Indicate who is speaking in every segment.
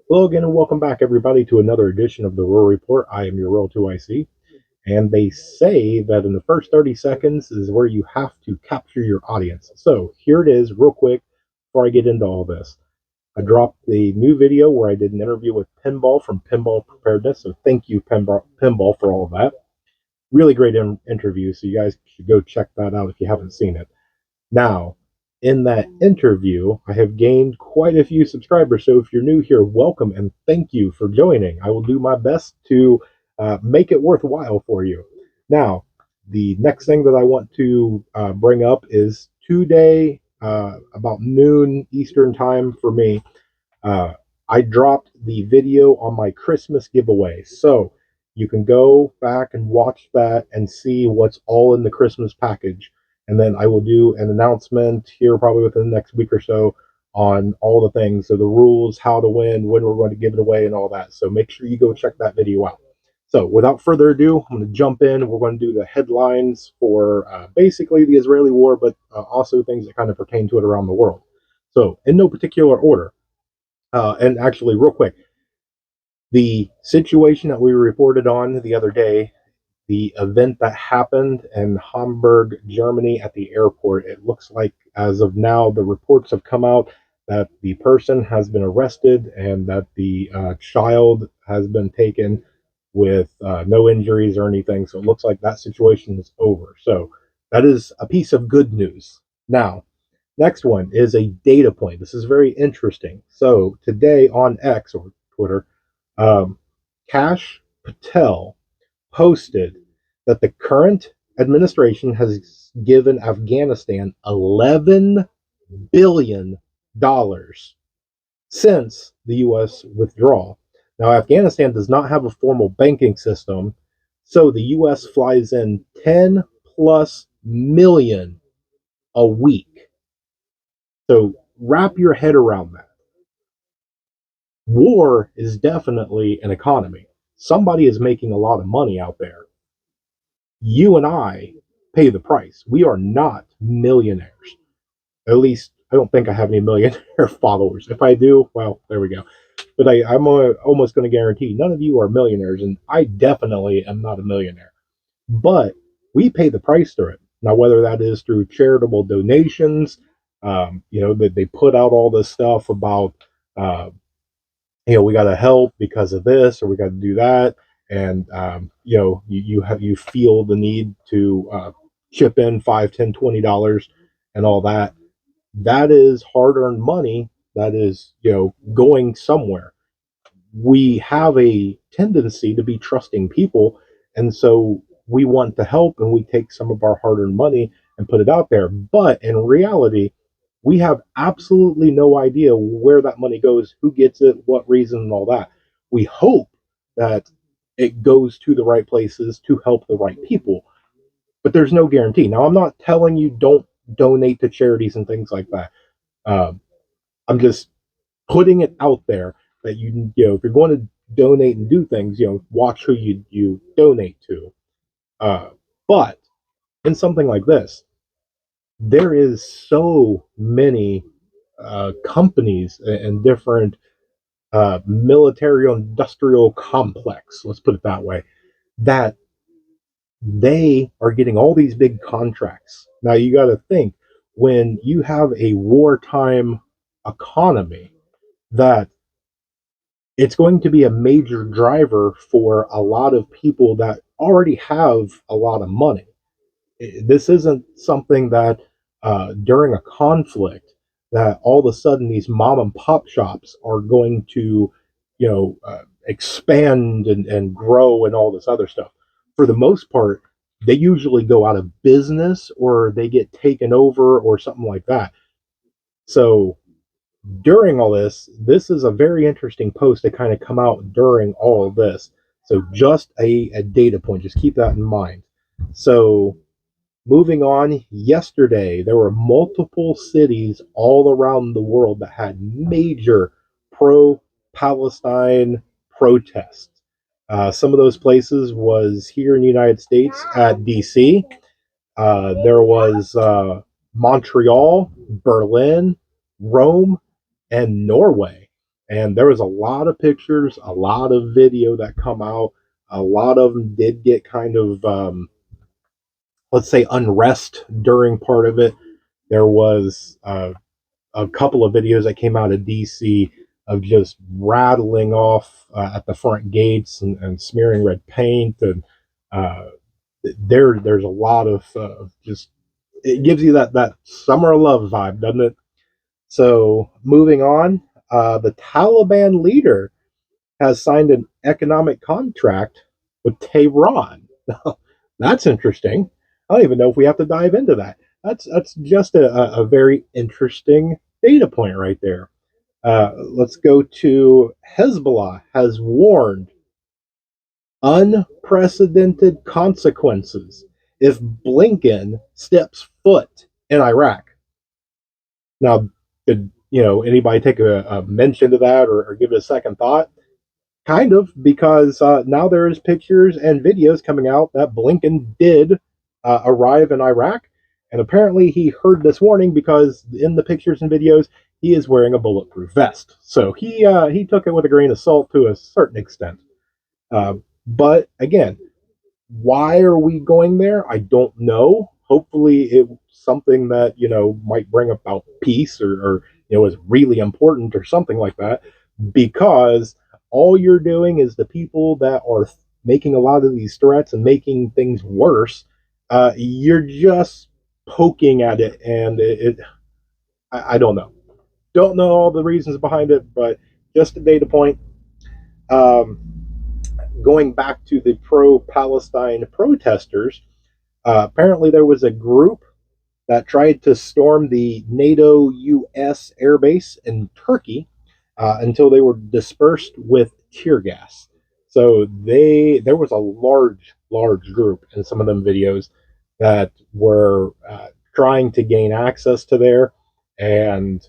Speaker 1: Hello again and welcome back everybody to another edition of the Rural Report. I am your Rural 2IC, and they say that in the first 30 seconds is where you have to capture your audience. So here it is real quick before I get into all this. I dropped a new video where I did an interview with Pinball from Pinball Preparedness, so thank you Pinball for all of that. Really great interview, so you guys should go check that out if you haven't seen it. Now, in that interview, I have gained quite a few subscribers. So if you're new here, welcome and thank you for joining. I will do my best to make it worthwhile for you. Now, the next thing that I want to bring up is today, about noon Eastern time for me. Uh, I dropped the video on my Christmas giveaway. So you can go back and watch that and see what's all in the Christmas package. And then I will do an announcement here probably within the next week or so on all the things. So the rules, how to win, when we're going to give it away, and all that. So make sure you go check that video out. So without further ado, I'm going to jump in. We're going to do the headlines for basically the Israeli war, but also things that kind of pertain to it around the world. So in no particular order. And actually, real quick, the situation that we reported on the other day, the event that happened in Hamburg, Germany at the airport, it looks like as of now, the reports have come out that the person has been arrested and that the child has been taken with no injuries or anything. So it looks like that situation is over. So that is a piece of good news. Now, next one is a data point. This is very interesting. So today on X or Twitter, um, Kash Patel posted that the current administration has given Afghanistan $11 billion since the U.S. withdrawal. Now, Afghanistan does not have a formal banking system, so the U.S. flies in 10 plus million a week. So wrap your head around that. War is definitely an economy. Somebody is making a lot of money out there. You and I pay the price. We are not millionaires. At least I don't think I have any millionaire followers. If I do, well, there we go. But I'm almost going to guarantee none of you are millionaires, and I definitely am not a millionaire. But we pay the price through it. Now, whether that is through charitable donations, that they put out all this stuff about uh, we got to help because of this or we got to do that, and you feel the need to chip in 5, 10, $20 and all that. That is hard-earned money that is going somewhere. We have a tendency to be trusting people, and so we want to help and we take some of our hard-earned money and put it out there, but in reality we have absolutely no idea where that money goes, who gets it, what reason, and all that. We hope that it goes to the right places to help the right people, but there's no guarantee. Now, I'm not telling you don't donate to charities and things like that. Um, I'm just putting it out there that if you're going to donate and do things, watch who you donate to. Uh, but in something like this, there is so many companies and different military industrial complex, let's put it that way, that they are getting all these big contracts. Now you got to think, when you have a wartime economy, that it's going to be a major driver for a lot of people that already have a lot of money. This isn't something that during a conflict that all of a sudden these mom and pop shops are going to expand and grow and all this other stuff. For the most part, they usually go out of business or they get taken over or something like that. So during all this, this is a very interesting post to kind of come out during all of this. So just a data point, just keep that in mind. So moving on, yesterday there were multiple cities all around the world that had major pro Palestine protests. Some of those places was here in the United States at DC. There was Montreal, Berlin, Rome, and Norway. And there was a lot of pictures, a lot of video that come out. A lot of them did get kind of, let's say, unrest during part of it. There was a couple of videos that came out of DC of just rattling off at the front gates and smearing red paint, and uh, there's a lot of just, it gives you that summer of love vibe, doesn't it? So moving on, the Taliban leader has signed an economic contract with Tehran. That's interesting. I don't even know if we have to dive into that. That's just a very interesting data point right there. Let's go to Hezbollah has warned unprecedented consequences if Blinken steps foot in Iraq. Now, did anybody take a mention to that, or give it a second thought? Kind of, because now there's pictures and videos coming out that Blinken did arrive in Iraq, and apparently he heard this warning because in the pictures and videos he is wearing a bulletproof vest. So he took it with a grain of salt to a certain extent. But again, why are we going there? I don't know. Hopefully, it's something that might bring about peace, or is really important or something like that. Because all you're doing is the people that are making a lot of these threats and making things worse. You're just poking at it, and I don't know. Don't know all the reasons behind it, but just a data point. Um, Going back to the pro-Palestine protesters, apparently there was a group that tried to storm the NATO US airbase in Turkey until they were dispersed with tear gas. So there was a large group in some of them videos that were trying to gain access to there, and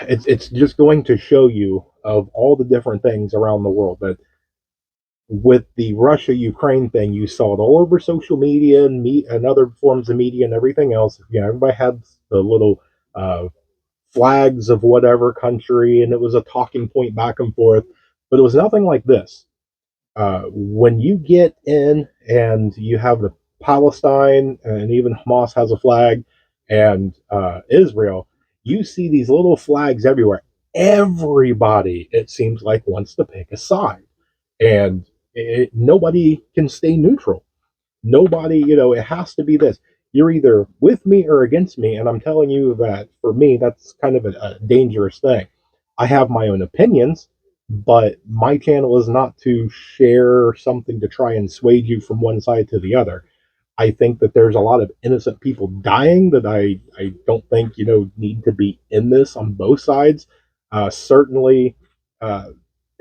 Speaker 1: it's just going to show you of all the different things around the world that with the Russia Ukraine thing, you saw it all over social media and other forms of media and everything else. Everybody had the little uh, flags of whatever country, and it was a talking point back and forth. But it was nothing like this. When you get in and you have the Palestine, and even Hamas has a flag, and Israel, you see these little flags everywhere. Everybody, it seems like, wants to pick a side, and nobody can stay neutral. Nobody, it has to be this. You're either with me or against me, and I'm telling you that for me, that's kind of a dangerous thing. I have my own opinions, but my channel is not to share something to try and sway you from one side to the other. I think that there's a lot of innocent people dying that I don't think need to be in this on both sides. Certainly, uh,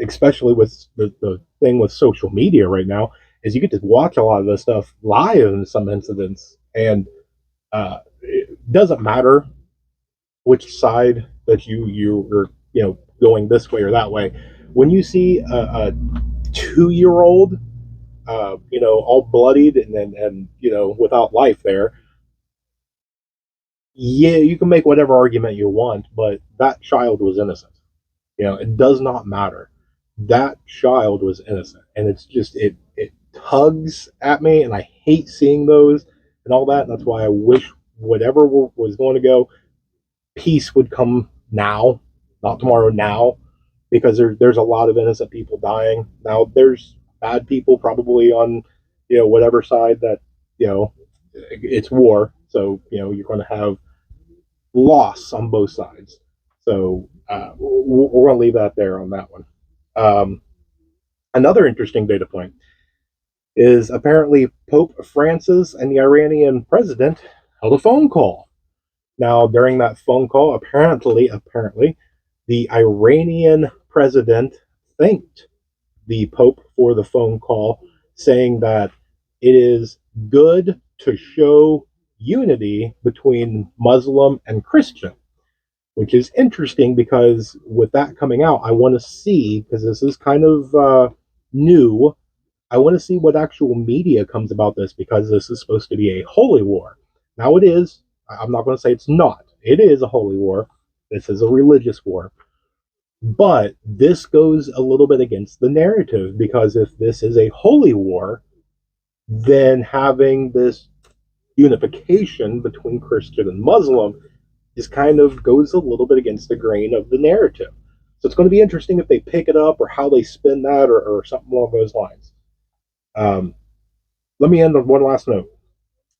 Speaker 1: especially with the thing with social media right now, is you get to watch a lot of this stuff live in some incidents, and it doesn't matter which side that you're going this way or that way. When you see a 2-year old all bloodied and without life there, yeah, you can make whatever argument you want, but that child was innocent. It does not matter. That child was innocent, and it's just it tugs at me, and I hate seeing those and all that. And that's why I wish whatever was going to go, peace would come now, not tomorrow. Now, because there's a lot of innocent people dying. Now there's bad people probably on whatever side that it's war, so you're going to have loss on both sides. So we're going to leave that there on that one. Um, Another interesting data point is apparently Pope Francis and the Iranian president held a phone call. Now, during that phone call, apparently, the Iranian president thanked the Pope for the phone call, saying that it is good to show unity between Muslim and Christian, which is interesting because with that coming out, I want to see, because this is kind of new, I want to see what actual media comes about this, because this is supposed to be a holy war. Now it is. I'm not going to say it's not. It is a holy war. This is a religious war. But this goes a little bit against the narrative, because if this is a holy war, then having this unification between Christian and Muslim is kind of goes a little bit against the grain of the narrative. So it's going to be interesting if they pick it up or how they spin that, or something along those lines. Um, Let me end on one last note.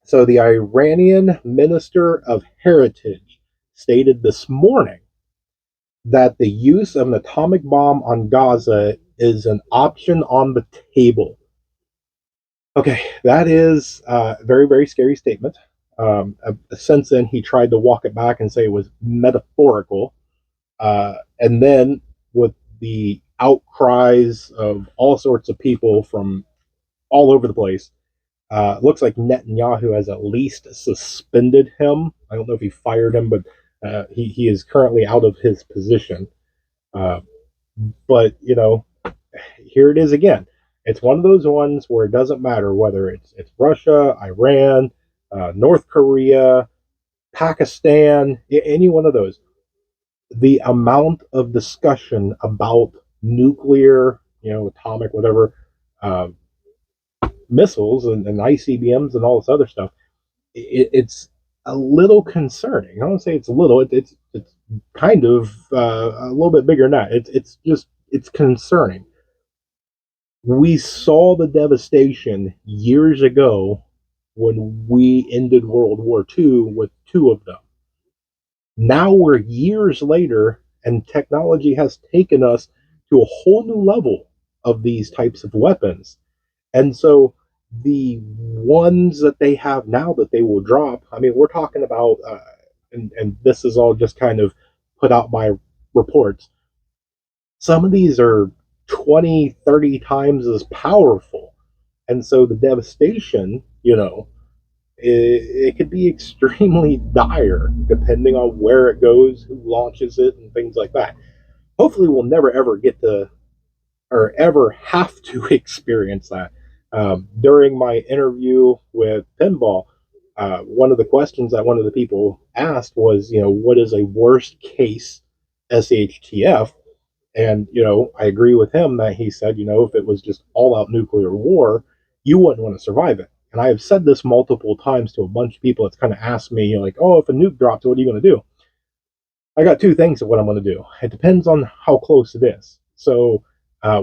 Speaker 1: So the Iranian Minister of Heritage stated this morning that the use of an atomic bomb on Gaza is an option on the table. Okay, that is a very, very scary statement. Since then, he tried to walk it back and say it was metaphorical. And then, with the outcries of all sorts of people from all over the place, looks like Netanyahu has at least suspended him. I don't know if he fired him, but he is currently out of his position. Uh, but, here it is again. It's one of those ones where it doesn't matter whether it's Russia, Iran, North Korea, Pakistan, any one of those. The amount of discussion about nuclear, atomic, whatever, uh, missiles and ICBMs and all this other stuff, it's a little concerning. I don't say it's a little. It's kind of a little bit bigger than that. It's concerning. We saw the devastation years ago when we ended World War II with two of them. Now we're years later, and technology has taken us to a whole new level of these types of weapons. And so the ones that they have now that they will drop, I mean, we're talking about, and this is all just kind of put out by reports, some of these are 20, 30 times as powerful. And so the devastation, it could be extremely dire depending on where it goes, who launches it, and things like that. Hopefully, we'll never ever get to or ever have to experience that. During my interview with Pinball, one of the questions that one of the people asked was, what is a worst case SHTF? And, I agree with him that he said, if it was just all out nuclear war, you wouldn't want to survive it. And I have said this multiple times to a bunch of people that's kind of asked me, like, oh, if a nuke drops, what are you going to do? I got two things of what I'm going to do. It depends on how close it is. So,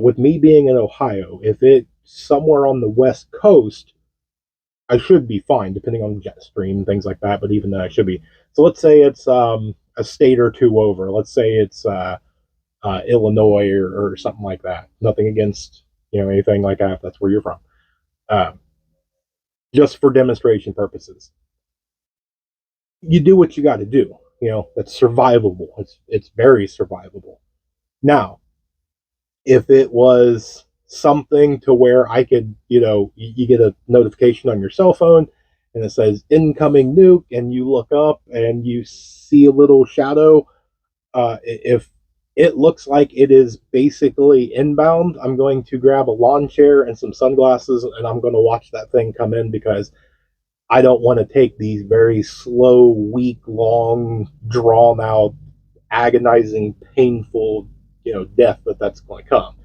Speaker 1: with me being in Ohio, if it's somewhere on the west coast, I should be fine, depending on jet stream, things like that. But even then, I should be. So let's say it's a state or two over. Let's say it's Illinois or something like that. Nothing against anything like that. If that's where you're from. Uh, just for demonstration purposes, you do what you got to do. That's survivable. It's very survivable. Now, if it was something to where I could, you get a notification on your cell phone and it says incoming nuke, and you look up and you see a little shadow. If it looks like it is basically inbound, I'm going to grab a lawn chair and some sunglasses, and I'm going to watch that thing come in, because I don't want to take these very slow, week long, drawn out, agonizing, painful, death that's going to come.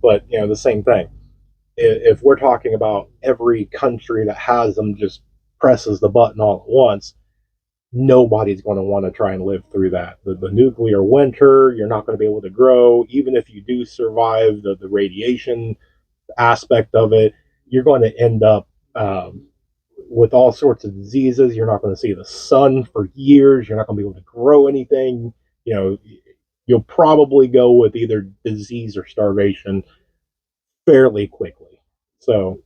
Speaker 1: But the same thing. If we're talking about every country that has them just presses the button all at once, nobody's going to want to try and live through that. The nuclear winter, you're not going to be able to grow. Even if you do survive the radiation aspect of it, you're going to end up with all sorts of diseases. You're not going to see the sun for years. You're not going to be able to grow anything. You'll probably go with either disease or starvation fairly quickly. So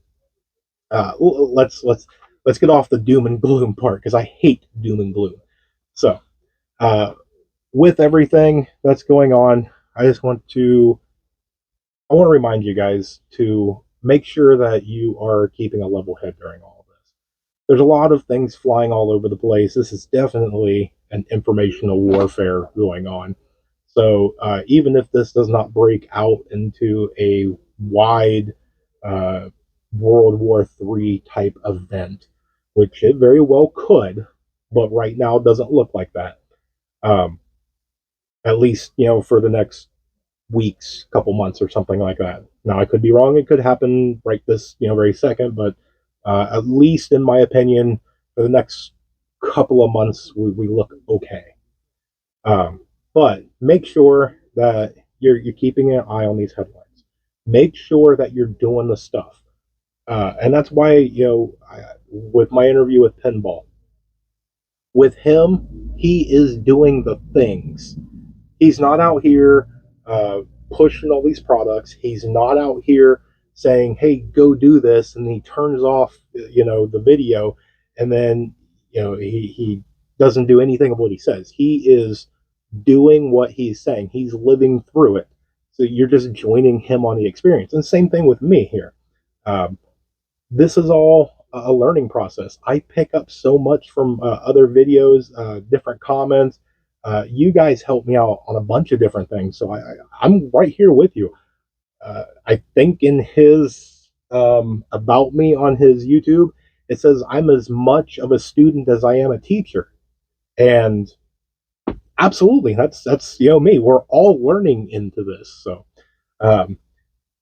Speaker 1: let's get off the doom and gloom part, because I hate doom and gloom. So uh, with everything that's going on, I just I want to remind you guys to make sure that you are keeping a level head during all of this. There's a lot of things flying all over the place. This is definitely an informational warfare going on. So even if this does not break out into a wide uh, World War III type event, which it very well could, but right now it doesn't look like that. Um, at least, for the next weeks, couple months, or something like that. Now, I could be wrong. It could happen right this, very second, but at least in my opinion, for the next couple of months, we look okay. Um, but make sure that you're keeping an eye on these headlines. Make sure that you're doing the stuff, and that's why with my interview with Pinball, with him, he is doing the things. He's not out here uh, pushing all these products. He's not out here saying, "Hey, go do this," and he turns off, the video, and then he doesn't do anything of what he says. He is doing what he's saying. He's living through it. So you're just joining him on the experience. And same thing with me here. Um, this is all a learning process. I pick up so much from other videos, different comments. You guys help me out on a bunch of different things, so I'm right here with you. I think in his about me on his YouTube, it says I'm as much of a student as I am a teacher, and absolutely, that's me. We're all learning into this, so um,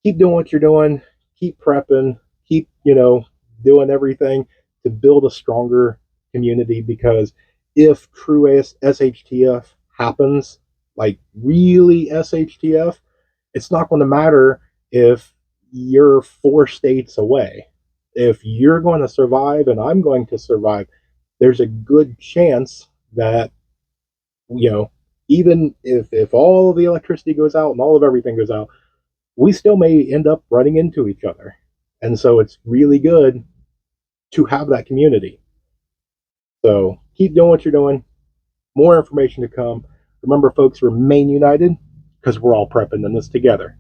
Speaker 1: keep doing what you're doing, keep prepping, keep doing everything to build a stronger community. Because if true SHTF happens, like really SHTF, it's not going to matter if you're 4 states away. If you're going to survive and I'm going to survive, there's a good chance that you know even if all of the electricity goes out and all of everything goes out, we still may end up running into each other. And so it's really good to have that community. So keep doing what you're doing. More information to come. Remember, folks, remain united because we're all prepping in this together.